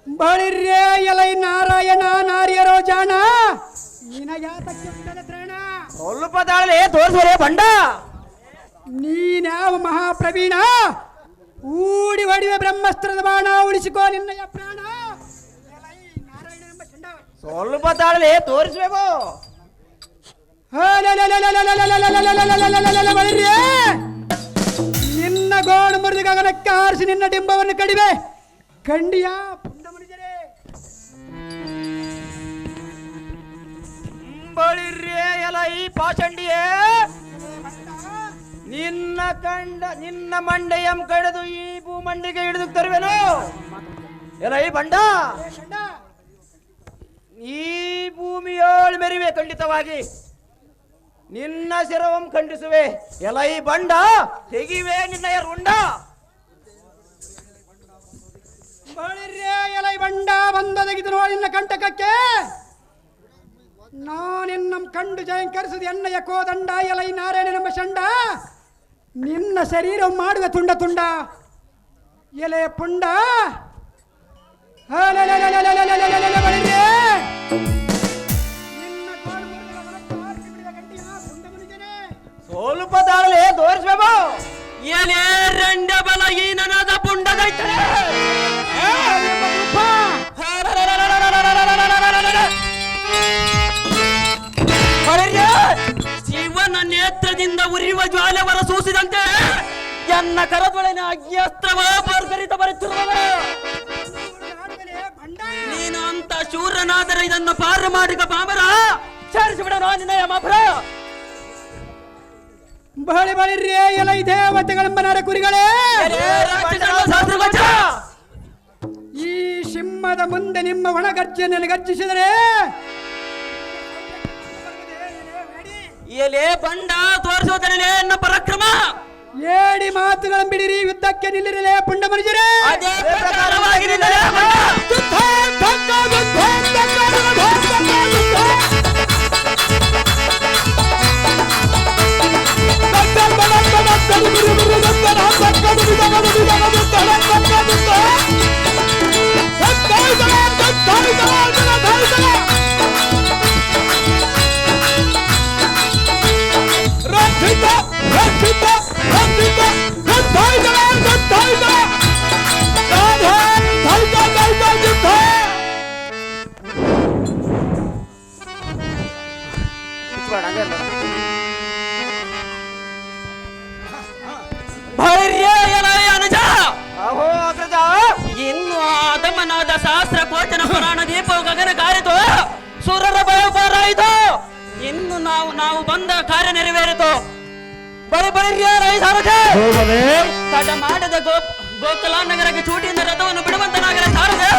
ಬಳಿರ್ಯೇ ಎಲೈ ನಾರಾಯಣ ನಾರಿಯರೋ ಜಾಣ. ನಿನಗ್ಯಾತಕ್ಕೆ ಉಂಟದ ತ್ರಾಣ? ಸ್ವಲ್ಪ ತಾಳಲೆ ತೋರಿಸುವರೇ ಬಂಡ. ನೀನ್ಯಾವ ಮಹಾಪ್ರವೀಣ? ಊಡಿ ಹೊಡಿವೆ ಬ್ರಹ್ಮಸ್ತ್ರದ ಬಾಣ, ಉಳಿಸಿಕೋ ನಿನ್ನಯ ಪ್ರಾಣ. ಎಲೈ ನಾರಾಯಣನೆಂಬ ಚಂಡ. ಸ್ವಲ್ಪ ತಾಳಲೆ ತೋರಿಸ್ಬೇಕು. ಬಳಿರ್ಯೇ ನಿನ್ನ ಗೋಡು ಮುರಿದು ಗಗನಕ್ಕೆ ಆರಿಸಿ ನಿನ್ನ ಡಿಂಬವನ್ನು ಕಡಿವೆ. ಖಂಡಿಯ ಪುಂಡ ಮನುಜರೇ? ಬಳಿರ್ಯೇ ಎಲೈ ಪಾಚಂಡಿಯೇ, ನಿನ್ನ ಮಂಡೆಯಂ ಕಡೆದು ಈ ಭೂಮಂಡಿಗೆ ಹಿಡಿದು ತರುವೆನು. ಎಲೈ ಬಂಡ, ಈ ಭೂಮಿಯೋಳು ಮೆರಿವೆ ಖಂಡಿತವಾಗಿ. ನಿನ್ನ ಶಿರವಂ ಖಂಡಿಸುವೆ. ಎಲೈ ಬಂಡ, ತೆಗಿವೆ ನಿನ್ನಯ ರುಂಡ. ಬಳಿರ್ಯೇ ಎಲೈ ಬಂಡ ಬಂದೊದಗಿದು ನೋಡಿ ನಿನ್ನ ಕಂಟಕಕ್ಕೆ. ನಾನಿನ್ನ ಕಂಡು ಜಯಂಕರಿಸುದು ಎನ್ನಯ ಕೋದಂಡ. ಎಲೈ ನಾರಾಯಣನೆಂಬ ಚಂಡ, ನಿನ್ನ ಶರೀರ ಮಾಡುವೆ ತುಂಡ ತುಂಡ. ಎಲೆ ಪುಂಡ ಬಳಿರ್ಯೇ ನಿನ್ನ ಗೋಡು ಮುರಿದು ಗಗನಕ್ಕೆ ಆರಿಸಿ ಬಿಡಿದ ಗಂಡಿಯ ಪುಂಡ ಮನುಜನೇ? ಸ್ವಲ್ಪ ತಾಳಲೆ ತೋರಿಸ್ಬೇಕು. ಏನೇ ರಂಡ ಬಲ ಈ ನನದ ಪುಂಡದೈತರೆ ಶಿವನ ನೇತ್ರದಿಂದ ಉರಿಯುವ ಜ್ವಾಲೆ ಹೊರ ಸೂಸಿದಂತೆ ಎನ್ನ ಕರದೊಳನ ಅಗ್ನಿಯಸ್ತ್ರವ ಬರ್ಗರಿತ ಬರುತ್ತಿರುವವ. ನೀನು ಅಂತ ಶೂರನಾದರೆ ಇದನ್ನು ಪಾರು ಮಾಡಿಕ ಪಾಮರ ಸೇರಿಸಿಬಿಡ ನಿನ್ನಯ ಮಾಪರ. ಬಳಿರ್ಯೇ ಎಲೈ ದೇವತೆಗಳೆಂಬ ನರ ಕುರಿಗಳೇ, ಈ ಸಿಂಹದ ಮುಂದೆ ನಿಮ್ಮ ಒಣಗರ್ಜನೆಯನ್ನು ಗರ್ಜಿಸಿದರೆ ಎಲೆ ಬಂಡ ತೋರಿಸುವುದರೇ ಎನ್ನ ಪರಾಕ್ರಮ. ಏಡಿ ಮಾತುಗಳನ್ನು ಬಿಡಿರಿ, ಯುದ್ಧಕ್ಕೆ ನಿಲ್ಲಿರಲೇ ಪುಂಡ ಮನುಜರೇ. ಅದೇ ಪ್ರಕಾರವಾಗಿ ನಿನ್ನಲೇ ಬಂಡ. ಇನ್ನು ಆದಮನಾದ ಸಹಸ್ರ ಕೋಚನ ಪುರಾಣ ದೀಪವು ಗಗನ ಕಾರಿತು, ಸುರರ ಭಯಪಾರಾಯಿತು. ಇನ್ನು ನಾವು ಬಂದ ಕಾರ್ಯ ನೆರವೇರಿತು. ಬಳಿ ತಡ ಮಾಡಿದ ಗೋಕುಲ ನಗರಕ್ಕೆ ಚೂಟಿಯಿಂದ ರಥವನ್ನು ಬಿಡುವಂತನಾಗಲೇ ಸಾರದೆ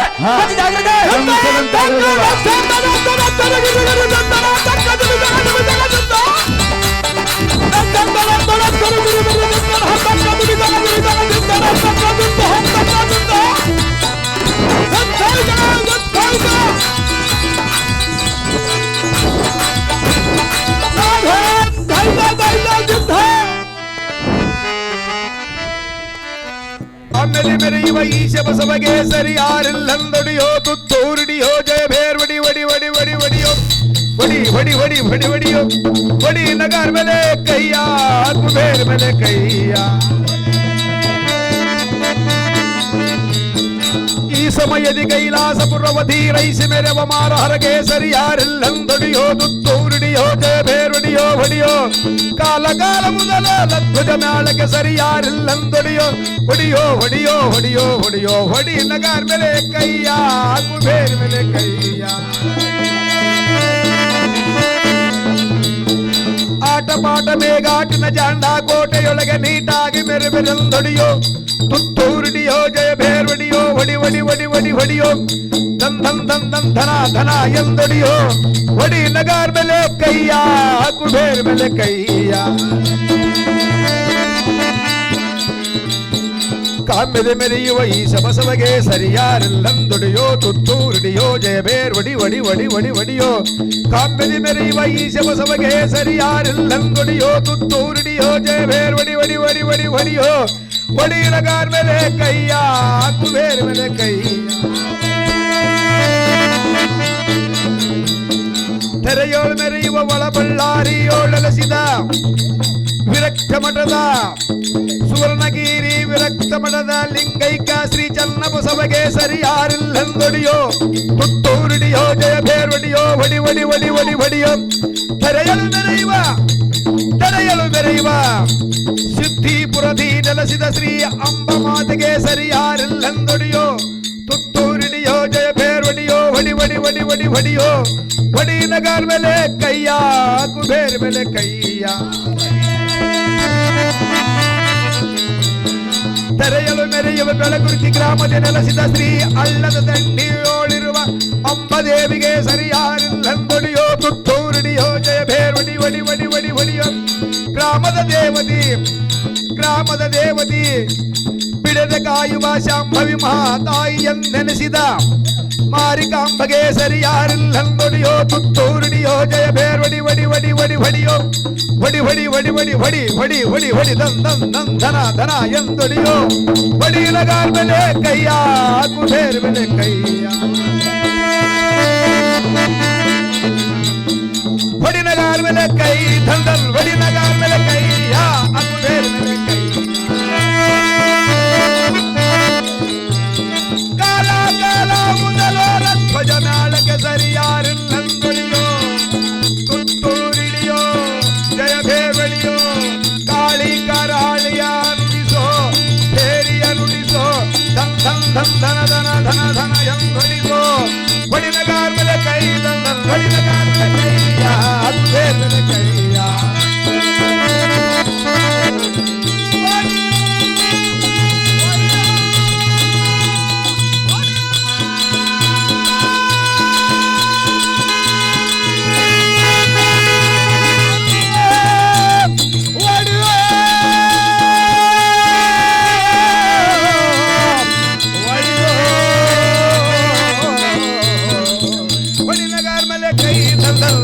ಆಮೇಲೆ ಮೆರೆಯುವ ಈಶ ಬಸವಗೆ ಸರಿ ಯಾರಿಲ್ಲಂದೊಡಿಯೋ ತುತ್ತೂರಿಡಿಯೋ ಜಯ ಭೇರ್ ವಡಿ ವಡಿ ವಡಿ ವಡಿ ವಡಿಯೋ ವಡಿ ವಡಿ ವಡಿ ವಡಿ ವಡಿಯೋ ವಡಿ ನಗಾರ್ ಮೇಲೆ ಕೈಯ ಕುಬೇರ್ ಮೇಲೆ ಕೈಯ ಈ ಸಮಯದಿ ಕೈಲಾಸಪುರವಧಿ ರೈಸಿ ಮೆರವ ಮಾರ ಹರಗೆ ಸರಿ ಯಾರಿಲ್ಲಂದೊಡಿಯೋ ತುತ್ತೂರಿಡಿಯೋ ಜಯ ಭೇರ್ ವಡಿಯೋ ವಡಿಯೋ ಕಾಲ ಕಾಲ ಮುದಲ ಲಧ್ವಜ ಮ್ಯಾಳಕ್ಕೆ ಸರಿ ಯಾರಿಲ್ಲಂದೊಡಿಯೋ ಹೊಡಿಯೋ ಹೊಡಿಯೋ ಹೊಡಿಯೋ ಹೊಡಿಯೋ ಹೊಡಿ ನಗಾರ್ ಮೇಲೆ ಕೈಯ ಕುಬೇರ್ ಮೇಲೆ ಕೈಯ ಆಟ ಪಾಠ ಮೇಘಾಟಿನ ಜಾಂಡ ಕೋಟೆಯೊಳಗೆ ನೀಟಾಗಿ ಮೆರೆ ಮೆರೆಂದೊಡಿಯೋ ತುತ್ತೂರಿಡಿಯೋ ಜಯ ಭೇರ್ ಹೊಡಿಯೋ ಹೊಡಿ ಹೊಡಿ ಹೊಡಿ ಹೊಡಿ ಹೊಡಿಯೋ ದನ್ ದನ್ ದನ್ ದನ್ ಧನ ಧನ ಎಂದೊಡಿಯೋ ಹೊಡಿ ನಗಾರ್ ಮೇಲೆ ಕೈಯ ಕುಬೇರ್ ಮೇಲೆ ಕೈಯ ಕಾಮ್ಯದ ಮೆರೆಯುವ ಈ ಬಸವಗೆ ಸರಿಯಾರಿಲ್ಲಂದೊಡೆಯೋ ತುತ್ತೂರಿಡಿಯೋ ಜಯ ಬೇರ್ ವಡಿ ವಡಿ ವಡಿ ವಡಿ ವಡಿಯೋ ಕಾಮ್ಯದ ಮೆರೆಯುವ ಈ ಬಸವಗೆ ಸರಿಯಾರಿಲ್ಲಂದೊಡೆಯೋ ತುತ್ತೂರಿಡಿಯೋ ಜಯ ಬೇರ್ ವಡಿ ವಡಿ ವಡಿ ವಡಿ ವಡಿಯೋ ವಡಿ ನಗಾರ್ ಮೇಲೆ ಕೈಯ ಕುಬೇರ್ ಮೇಲೆ ಕೈಯ ತೆರೆಯೋಳು ಮೆರೆಯುವ ಒಳಬಳ್ಳಾರಿಯೋಳಲಸಿದ ವಿರಕ್ತ ಮಠದ ಸುವರ್ಣಗಿರಿ ವಿರಕ್ತ ಮಠದ ಲಿಂಗೈಕ ಶ್ರೀ ಚನ್ನಬಸವಗೆ ಸರಿಯಾರಿಲ್ಲಂದೊಡಿಯೋ ತುತ್ತೂರಿಡಿಯೋ ಜಯ ಭೇರ್ ವಡಿಯೋ ವಡಿ ವಡಿ ವಡಿ ವಡಿ ವಡಿಯೋ ತೆರೆಯಲು ಮೆರೆಯುವ ಸಿದ್ಧಿಪುರದಿ ನೆಲೆಸಿದ ಶ್ರೀ ಅಂಬ ಮಾತೆಗೆ ಸರಿಯಾರಿಲ್ಲಂದೊಡಿಯೋ ತುತ್ತೂರಿಡಿಯೋ ಜಯ ಭೇರ್ ವಡಿಯೋ ವಡಿ ವಡಿ ವಡಿ ವಡಿ ವಡಿಯೋ ವಡಿ ನಗಾರ್ ಮೇಲೆ ಕೈಯ ಕುಬೇರ್ ಮೇಲೆ ಕೈಯ ತೆರೆಯಲು ಮೆರೆಯುವ ಬೆಳಗುರ್ತಿ ಗ್ರಾಮದ ನೆಲೆಸಿದ ಶ್ರೀ ಹಳ್ಳದ ದಂಡಿಯೋಳಿರುವ ಅಂಬದೇವಿಗೆ ಸರಿಯಾರಿಲ್ಲಂದೊಡಿಯೋ ತುತ್ತೂರಿಡಿಯೋ ಜಯ ಭೇರ್ ವಡಿ ವಡಿ ವಡಿ ವಡಿ ವಡಿಯೋ ಗ್ರಾಮದ ದೇವತಿ ಬಿಡದ ಕಾಯುವ ಶಾಂಭವಿ ಮಹಾತಾಯಿ ಎಂದೆನಿಸಿದ ಮಾರಿಕಾಂಬಗೆ ಸರಿಯಾರಿಲ್ಲಂದೊಡಿಯೋ ತುತ್ತೂರಿಡಿಯೋ ಜಯ ಭೇರ್ ವಡಿ ವಡಿ ವಡಿ ವಡಿ ವಡಿಯೋ ವಡಿ ವಡಿ ವಡಿ ವಡಿ ವಡಿ ವಡಿ ವಡಿ ವಡಿ ದನ್ ದನ್ ದನ್ ಧನ ಧನ ಎಂದೊಡಿಯೋ ವಡಿ ನಗಾರ್ ಮೇಲೆ ಕೈಯ ಕುಬೇರ್ ಮೇಲೆ ಕೈಯ ವಡಿ ನಗಾರ್ ಮೇಲೆ ಕೈ ಧನ್ ಧನ್ ವಡಿ ನಗಾರ್ ಮೇಲೆ ಕೈಯ ಕುಬೇರ್ ಮೇಲೆ ಕೈ ಕಾಲ ಕಾಲ ಮುದಲೋ ಧ್ವಜ ಮ್ಯಾಳಕ್ಕೆ ಸರಿಯಾರಿಲ್ಲಂದೊಡಿಯೋ ತುತ್ತೂರಿಡಿಯೋ ಜಯ ಭೇವಳಿಯೋ ಕಾಳಿ ಕರಾಳಿಯ ನುಡಿಸೋ ಭೇರಿಯ ನುಡಿಸೋ ಧನ್ ಧನ್ ಧನ್ ಧನ ಧನ ಧನ ಧನ ಎಂದೊಡಿಸೋ ವಡಿ ನಗಾರ್ ಮೇಲೆ ಕೈ ಧನ್ ಧನ್ ವಡಿ ನಗಾರ್ ಮೇಲೆ ಕೈಯ ಭೇರ್ ಮೇಲೆ ಕೈಯ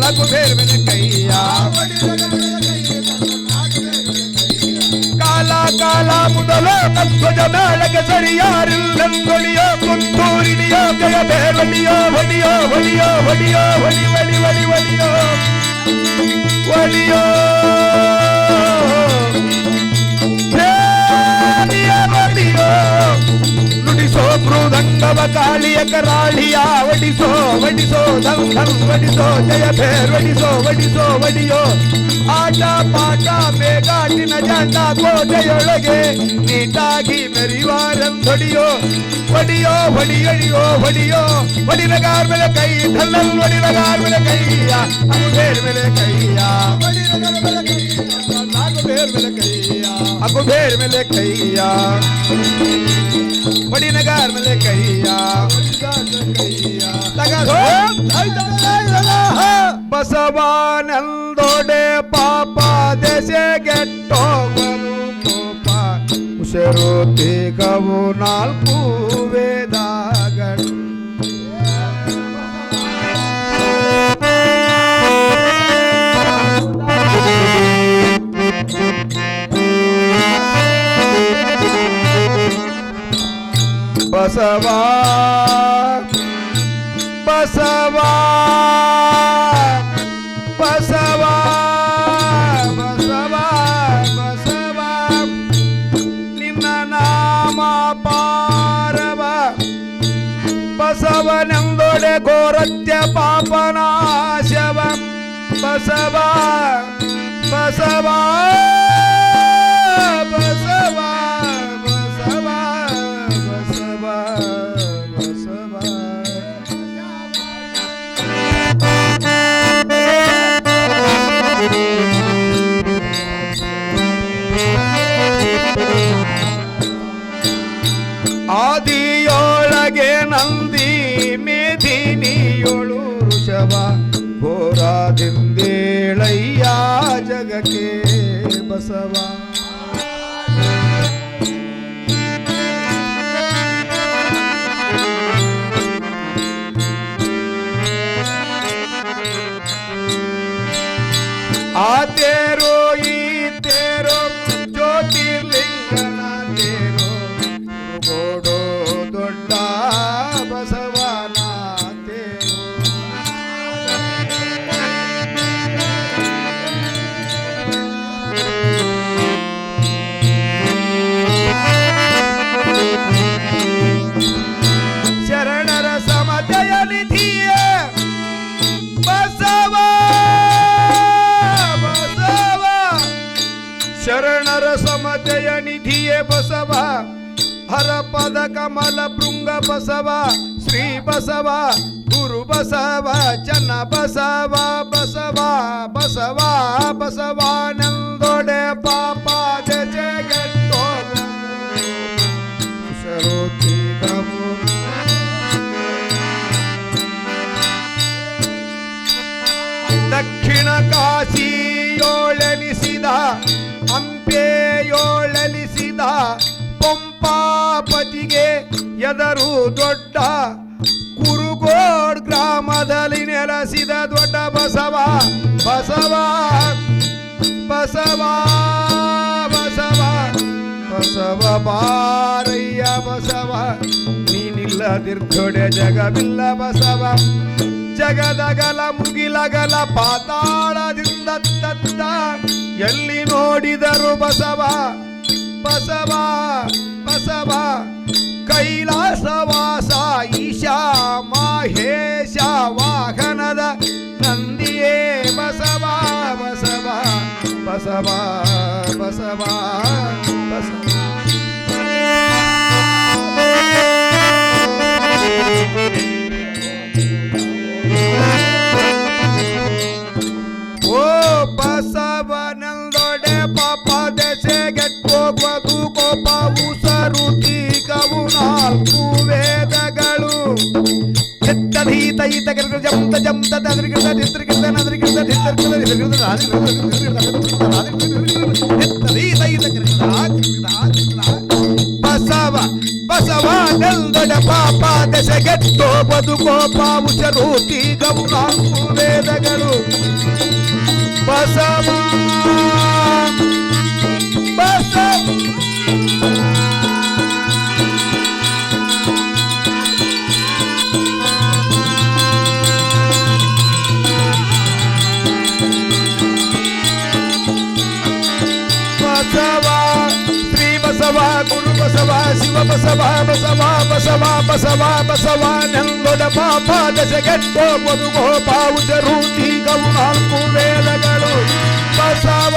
ಕುಬೇರ್ ಮೇಲೆ ಕೈಯ ಕಾಲ ಕಾಲ ಮುದಲೋ ಧ್ವಜ ಮೇಳಕ್ಕೆ ಸರಿಯಾರಿಲ್ಲಂದೊಡಿಯೋ ತುತ್ತೂರಿಡಿಯೋ ಜಯ ಭೇರ್ ವಡಿಯೋ ವಡಿಯೋ ವಡಿಯೋ ವಡಿಯೋ ವಡಿ ವಡಿ ವಡಿ ವಡಿಯೋ ವಡಿಯೋ ವಡಿಯೋ ನುಡಿಸೋ ಮೃದಂಗವ ಕಾಳಿಯ ಕರಾಳಿಯ ವಡಿಸೋ ವಡಿಸೋ ಧನ್ ಧನ್ ವಡಿಸೋ ಜಯ ಭೇರ್ ವಡಿಸೋ ವಡಿಸೋ ವಡಿಯೋ ಆಟ ಪಾಠ ಮೇಘಾಟಿನ ಜಾಂಡ ಕೋಟೆಯೊಳಗೆ ನೀಟಾಗಿ ಮೆರೆಯುವಾರೆಂದೊಡಿಯೋ ವಡಿಯೋ ವಡಿಯಡಿಯೋ ವಡಿಯೋ ವಡಿ ನಗಾರ್ ಮೇಲೆ ಕೈ ಧನ್ನಲ್ ವಡಿ ನಗಾರ್ ಮೇಲೆ ಕೈಯ ಬೇರ್ ಮೇಲೆ ಕೈಯ ವಡಿ ನಗಾರ್ ಮೇಲೆ ಕೈಯ ಬೇರ್ ಮೇಲೆ ಕೈಯ अकुबेर मिले कैया बड़ी नगार मिले कैया ಬಸವಾನಂದೊಡೆ ಪಾಪ ದೆಸೆ ಗೆಟ್ಟೋಗಲು ಕೋಪ ಉಸಿರು ತೇಗವು ನಾಲ್ಕು ವೇದಗಳು ಬಸವಾ ಬಸವಾ ಬಸವಾ ಬಸವಾ ಬಸವಾ ನಿನ್ನ ನಾಮ ಪಾರವ ಬಸವನೆಂದೊಡೆ ಗೋರತ್ಯ ಪಾಪನಾಶವ ಬಸವಾ ಬಸವಾ ಬಸವಾ ಬಸವಾ ಬಸವಾ ಬಸವಾ ಆದಿಯೊಳಗೆ ನಂದಿ ಮೇದಿನಿಯೊಳು ಋಷಭ ಘೋರದಿಂದೇಳಯ್ಯ ಜಗಕ್ಕೆ ಬಸವ ಆ ತೇರೋ ಈ ತೇರೋ ಜ್ಯೋತಿರ್ಲಿಂಗನ ತೇರೋ ಗೋಡೋ ದೊಡ್ಡ ಬಸವನ ತೇರೋ ಶರಣರ ಸಮತೆಯ ನಿಧಿಯ ಬಸವ ಶರಣರ ಸಮತೆಯ ನಿಧಿಯೇ ಬಸವ ಹರಪದ ಕಮಲ ಭೃಂಗ ಬಸವ ಶ್ರೀ ಬಸವ ಗುರು ಬಸವ ಚನ್ನ ಬಸವ ಬಸವ ಬಸವ ಬಸವಾನಂದೊಡೆ ಪಾಪ ಜಗೆಟ್ಟೋ ದಕ್ಷಿಣ ಕಾಶಿಯೋಳೆನಿಸಿದ ಹಂಪೆಯೋಳೆನಿಸಿದ ಪಂಪಾಪತಿಗೆ ಎದರು ದೊಡ್ಡ ಕುರುಗೋಡ್ ಗ್ರಾಮದಲ್ಲಿ ನೆಲೆಸಿದ ದೊಡ್ಡ ಬಸವ ಬಸವ ಬಸವ ಬಸವ ಬಸವ ಬಾರಯ್ಯ ಬಸವ ನೀನಿಲ್ಲದಿರ್ದೊಡೆ ಜಗವಿಲ್ಲ ಬಸವ ಜಗದಗಲ ಮುಗಿಲಗಲ ಪಾತಾಳದಿಂದ ತತ್ತ ಎಲ್ಲಿ ನೋಡಿದರು ಬಸವ ಬಸವ ಬಸವ ಕೈಲಾಸವಾಸ ಈಶಾ ಮಾಹೇಶ ವಾಹನದ ನಂದಿಯೇ ಬಸವ ಬಸವ ಬಸವ ಬಸವ ಬಸವ ಓ ಬಸವನಂದೊಡೆ ಪಾಪ ದೆಸೆ ಗೆಟ್ಟೋಗುವುದು ಕೋಪ ಉಸರು ತೀಗವು ನಾಲ್ಕು ವೇದಗಳು ಎತ್ತದೀತ ಈತ ಜಂತ ಜಂತ ದದ್ರಿಗಿತ ಧಿತ್ರಿಗಿತ ನದ್ರಿಗಿತ ಧಿತ್ತರ್ಗಿತ ಎತ್ತದೀತ ಈತ ಬಸವ ಬಸವನಂದೊಡೆ ಪಾಪ ದೆಸೆ ಗೆಟ್ಟೋಗುವುದು ಕೋಪ ಉಸರು ತೀಗವು ನಾಲ್ಕು ವೇದಗಳು ಬಸವ ಬಸವ ಬಸವ ಶ್ರೀ ಬಸವ ಗುರು ಬಸವ ಶಿವ ಬಸವ ಬಸವ ಬಸವ ಬಸವ ಬಸವಾನಂದೊಡೆ ಪಾಪ ದೆಸೆಗೆಟ್ಟೋಗುವುದು ಗೋಪ ಉಸರು ತೀಗವು ನಾಲ್ಕು ವೇದಗಳು ಬಸವ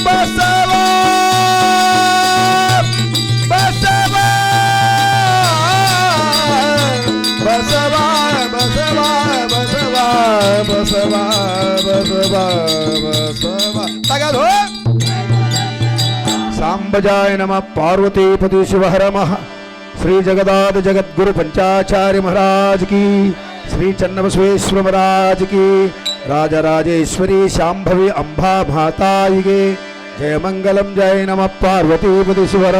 ಬಸವ ಬಸವ ಬಸವ ಬಸವ ಬಸವ ಬಸವ ಬಸವ ಬಸವ ತಗದು अंबजाय नमः पार्वतीपति शिवहर मः श्री जगदाद जगद्गुरु पंचाचार्य महाराज की श्री चन्नबसवेश्वर महाराज की राजराजेश्वरी शांभवी अंबा माता जय मंगलम जय नमः पार्वतीपति शिवहर